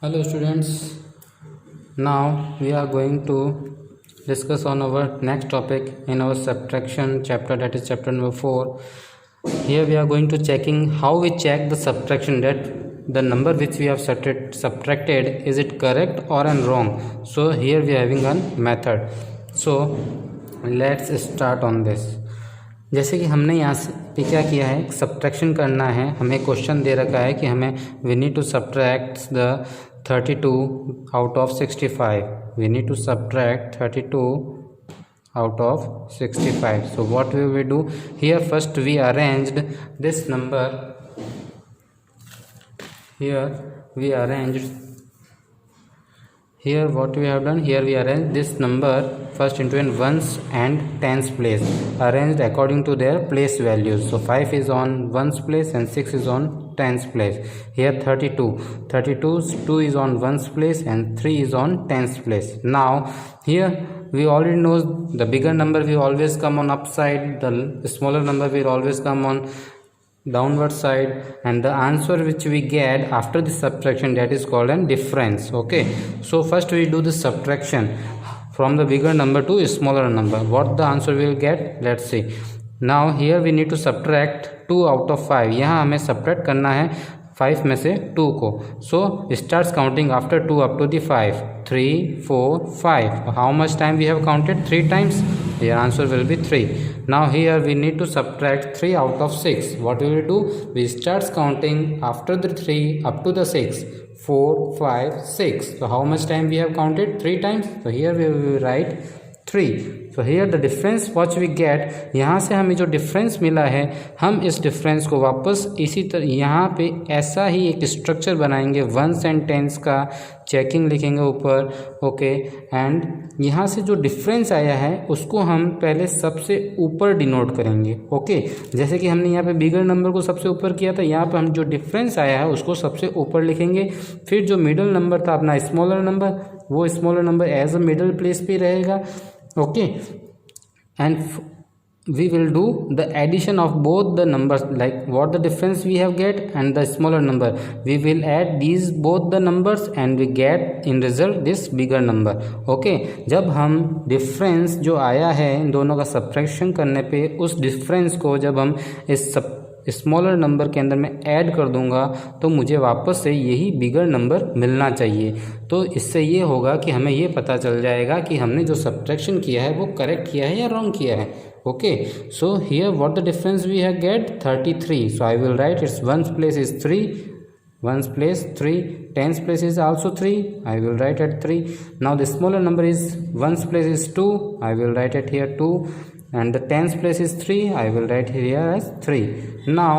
Hello students, now we are going to discuss on our next topic in our subtraction chapter, that is chapter number 4. Here we are going to checking how we check the subtraction, that the number which we have subtracted, is it correct or wrong. So here we are having a method. So let's start on this. जैसे कि हमने यहाँ पे क्या किया है, subtraction करना है. हमें क्वेश्चन दे रखा है कि हमें we need to subtract the 32 out of 65. We need to subtract 32 out of 65. So what we will do here, first we arranged this number. Here what we have done, here we arrange this number first into in ones and tens place, arranged according to their place values. So 5 is on ones place and 6 is on tens place. Here 32 2 is on ones place and 3 is on tens place. Now here we already know the bigger number will always come on upside, the smaller number will always come on downward side, and the answer which we get after the subtraction, that is called a difference. Okay, so first we do the subtraction from the bigger number to smaller number. What the answer we will get, let's see. Now here we need to subtract 2 out of 5. यहाँ हमें subtract करना है 5 में से 2 को. So starts counting after 2 up to the 5. 3 4 5. How much time we have counted? 3 times. Your answer will be 3. Now here we need to subtract 3 out of 6. What we will do? We starts counting after the 3 up to the 6. 4 5 6. So how much time we have counted? 3 times. So here we will write 3. So here the difference what we get, यहाँ से हमें जो difference मिला है, हम इस difference को वापस इसी तरह यहाँ पे ऐसा ही एक स्ट्रक्चर बनाएंगे. वंस एंड टेंस का चेकिंग लिखेंगे ऊपर. ओके, एंड यहाँ से जो डिफरेंस आया है उसको हम पहले सबसे ऊपर डिनोट करेंगे. ओके, जैसे कि हमने यहाँ पे बिगर नंबर को सबसे ऊपर किया था, यहाँ पे हम जो डिफरेंस आया है उसको सबसे ऊपर लिखेंगे. फिर जो मिडल नंबर था अपना स्मॉलर नंबर, वो smaller number as a middle place पे रहेगा. Okay, and we will do the addition of both the numbers, like what the difference we have get and the smaller number, we will add these both the numbers and we get in result this bigger number. Okay, जब हम difference जो आया है इन दोनों का subtraction करने पे, उस difference को जब हम इस स्मॉलर नंबर के अंदर में ऐड कर दूंगा तो मुझे वापस से यही बिगर नंबर मिलना चाहिए. तो इससे ये होगा कि हमें ये पता चल जाएगा कि हमने जो सब्ट्रैक्शन किया है वो करेक्ट किया है या रॉन्ग किया है. Okay, so here what the difference we have get 33. So I will write its ones place is 3, ones place 3, tens place is also 3, I will write at 3. Now the smaller number is ones place is 2, I will write it here 2, and the tens place is 3, I will write here as 3. Now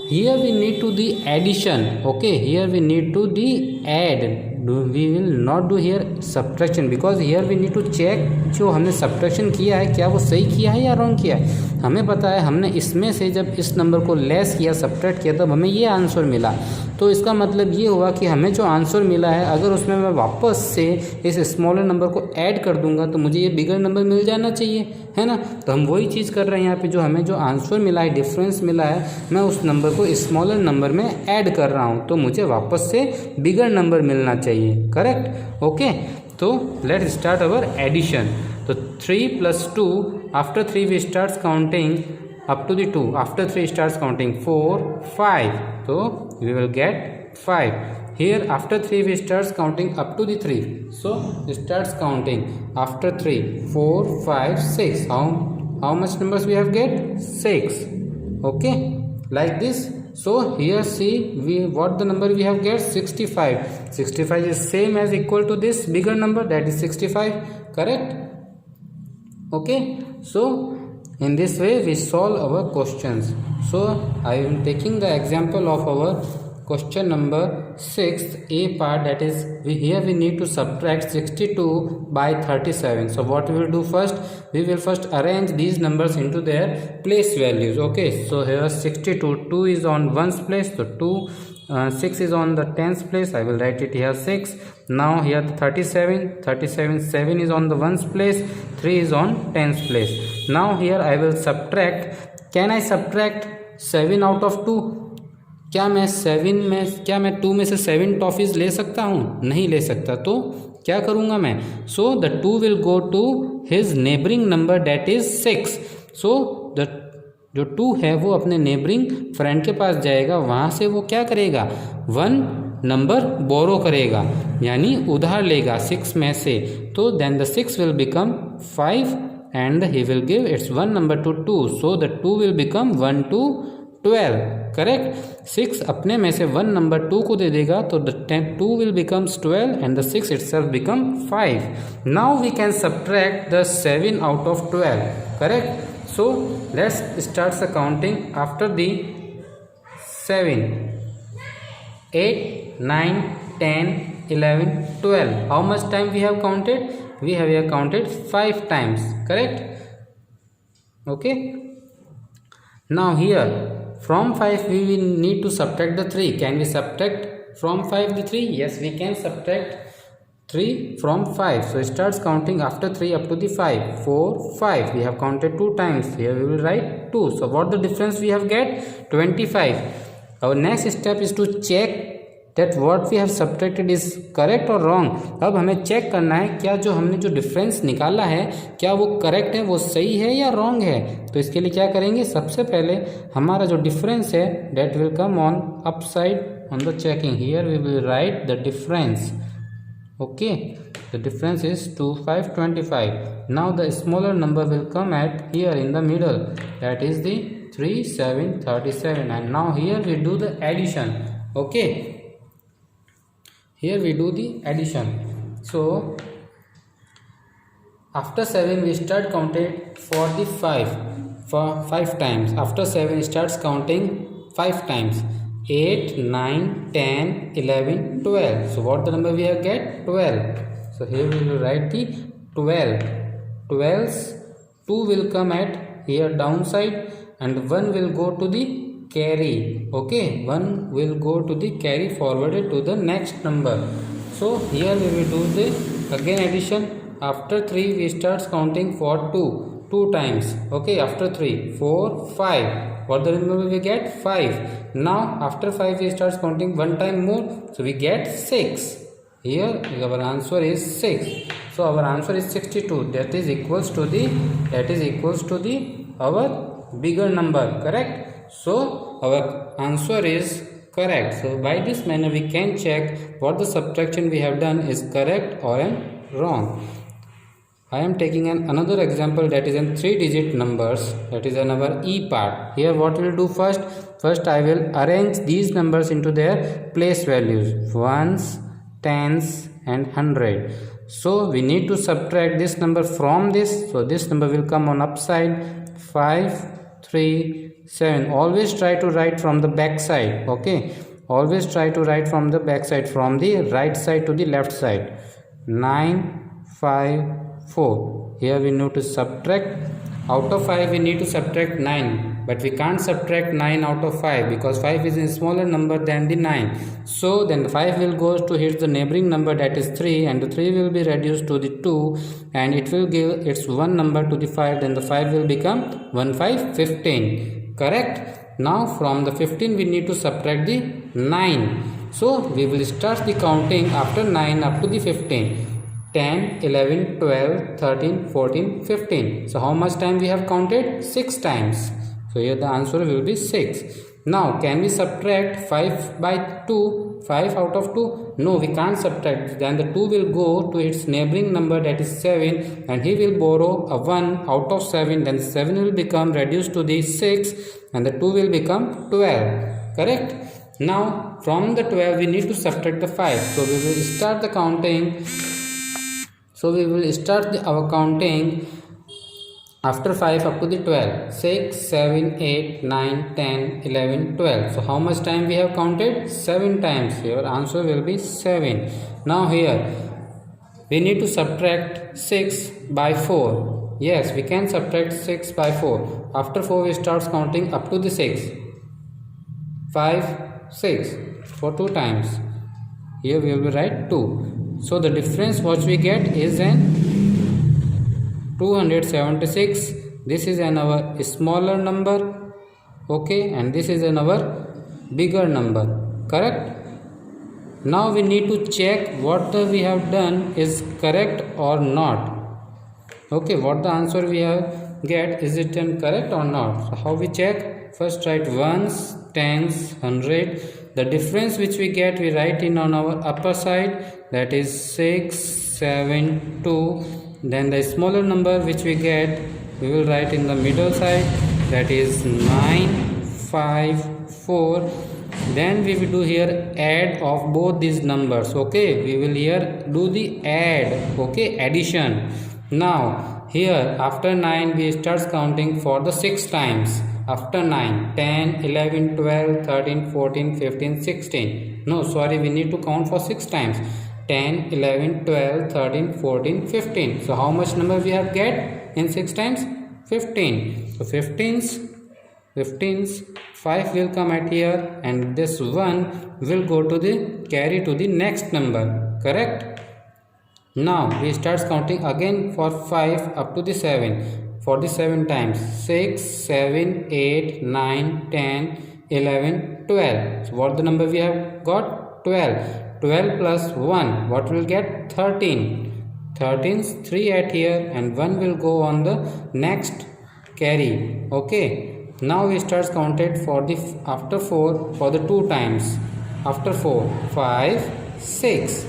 here we need to the addition. Okay, here we need to the add. We will not do here subtraction because here we need to check जो हमने subtraction किया है क्या वो सही किया है या wrong किया है. हमें पता है हमने इसमें से जब इस नंबर को लेस किया, subtract किया, तब हमें ये आंसर मिला. तो इसका मतलब ये हुआ कि हमें जो आंसर मिला है, अगर उसमें मैं वापस से इस स्मॉलर नंबर को ऐड कर दूंगा तो मुझे ये बिगर नंबर मिल जाना चाहिए, है ना. तो हम वही चीज़ कर रहे हैं यहाँ पे. जो हमें जो आंसर मिला है, डिफरेंस मिला है, मैं उस नंबर को स्मॉलर नंबर में ऐड कर रहा हूँ तो मुझे वापस से बिगर नंबर मिलना चाहिए. करेक्ट. ओके, तो लेट स्टार्ट अवर एडिशन. तो 3 + 2, after 3 we start counting up to the 2. After 3 starts counting 4 5, so we will get 5. Here after 3 we starts counting up to the 3, so it starts counting after 3 4 5 6. How much numbers we have get? 6. Okay, like this. So here see we what the number we have get 65. 65 is same as equal to this bigger number, that is 65. Correct. Okay, so in this way we solve our questions. So I am taking the example of our question number 6 a part, that is here we need to subtract 62 by 37. So what we will do first, we will first arrange these numbers into their place values. Okay, so here 62, 2 is on ones place, so 2. 6 is on the tens place, I will write it here 6. Now here 37 7 is on the ones place, 3 is on tens place. Now here I will subtract. Can I subtract 7 out of 2? क्या मैं 2 में से 7 toffees ले सकता हूँ? नहीं ले सकता। तो क्या करूँगा मैं? So the 2 will go to his neighbouring number that is 6। So the जो 2 है वो अपने नेबरिंग फ्रेंड के पास जाएगा, वहाँ से वो क्या करेगा? 1 नंबर बोरो करेगा, यानी उधार लेगा 6 में से। तो then the 6 will become 5 and he will give its one number to 2, so the 2 will become 1 to 12, correct. 6 अपने में से 1 नंबर 2 को दे देगा, तो the 2 will becomes 12 and the 6 itself become 5. Now we can subtract the 7 out of 12, correct? So let's start the counting after the 7. 8, 9, 10, 11, 12. How much time we have counted? We have here counted 5 times, correct? Okay. Now here from 5 we will need to subtract the 3. Can we subtract from 5 the 3? Yes, we can subtract 3 from 5. So it starts counting after 3 up to the 5. 4, 5. We have counted 2 times. Here we will write 2. So what the difference we have get? 25. Our next step is to check that what we have subtracted is correct or wrong. अब हमें check करना है क्या जो हमने जो difference निकाला है क्या वो करेक्ट है, वो सही है या रॉन्ग है। तो इसके लिए क्या करेंगे? सबसे पहले हमारा जो डिफरेंस है that will come on upside on the checking. Here we will write the difference. Okay, the difference is 2, 5, 25. Now the smaller number will come at here in the middle, that is the 3, 7, 37. And now here we do the addition. Okay, here we do the addition. So after 7 we start counting for the 5 times. After 7 starts counting 5 times. 8, 9, 10, 11, 12. So what the number we have get? 12. So here we will write the 12. 12's 2 will come at here downside and 1 will go to the carry. Okay, 1 will go to the carry forwarded to the next number. So here we will do the again addition. After 3 we start counting for 2 times. Okay, after 3, 4, 5. What the number we get? 5. Now after 5 we start counting 1 time more, so we get 6. Here our answer is 6. So our answer is 62. That is equals to the our bigger number, correct? So our answer is correct. So by this manner we can check what the subtraction we have done is correct or wrong. I am taking another example that is in 3-digit numbers, that is in our E part. Here what we will do first? First I will arrange these numbers into their place values, ones, tens and 100. So we need to subtract this number from this. So this number will come on upside. 5, 3, 7. Always try to write from the back side. Okay, always try to write from the back side, from the right side to the left side. 9, 5, 4. Here we need to subtract. Out of 5 we need to subtract 9, but we can't subtract 9 out of 5 because 5 is a smaller number than the 9. So then the 5 will go to hit the neighboring number, that is 3, and the 3 will be reduced to the 2 and it will give its one number to the 5. Then the 5 will become 1, 5, 15, correct? Now from the 15 we need to subtract the 9. So we will start the counting after 9 up to the 15. 10, 11, 12, 13, 14, 15. So how much time we have counted? 6 times. So here the answer will be 6. Now can we subtract 5 by 2? 5 out of 2? No, we can't subtract. Then the 2 will go to its neighboring number, that is 7, and he will borrow a 1 out of 7. Then 7 will become reduced to the 6 and the 2 will become 12. Correct? Now from the 12 we need to subtract the 5. So we will start the counting. So we will start our counting after 5 up to the 12. 6, 7, 8, 9, 10, 11, 12. So how much time we have counted? 7 times. Your answer will be 7. Now here we need to subtract 6 by 4. Yes, we can subtract 6 by 4. After 4 we start counting up to the 6. 5, 6 for 2 times. Here we will write 2. So the difference what we get is an 276. This is an our smaller number. Okay, and this is an our bigger number. Correct? Now we need to check what we have done is correct or not. Okay, what the answer we have get, is it correct or not? So how we check? First write ones, tens, 100. The difference which we get, we write in on our upper side, that is 6, 7, 2. Then the smaller number which we get, we will write in the middle side, that is 9, 5, 4. Then we will do here add of both these numbers. Okay, we will here do the add. Okay, addition. Now here after 9 we starts counting for the 6 times. After 9, 10, 11, 12, 13, 14, 15, 16. No, sorry, we need to count for 6 times. 10, 11, 12, 13, 14, 15. So how much number we have get in 6 times? 15. So 15's 5 will come at here, and this 1 will go to the carry to the next number. Correct? Now we start counting again for 5 up to the 7. For the 7 times, 6, 7, 8, 9, 10, 11, 12. So what the number we have got? 12. 12 plus 1, what will get? 13. 13's 3 at here, and 1 will go on the next carry. Okay. Now we start counted for the after 4 for the 2 times. After 4, 5, 6.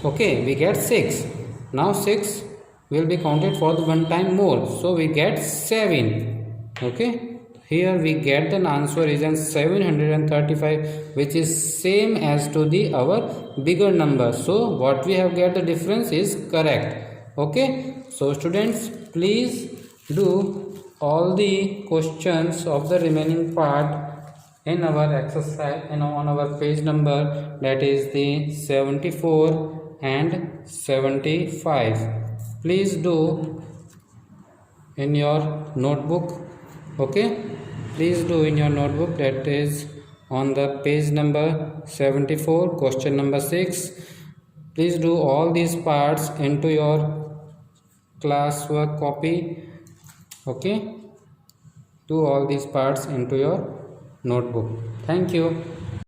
Okay, we get 6. Now 6 will be counted for the 1 time more, so we get 7. Okay, here we get the answer is 735, which is same as to the our bigger number. So what we have get the difference is correct. Okay, so students, please do all the questions of the remaining part in our exercise and on our page number, that is the 74 and 75. Please do in your notebook. Okay, please do in your notebook, that is on the page number 74, question number 6. Please do all these parts into your classwork copy. Okay, do all these parts into your notebook. Thank you.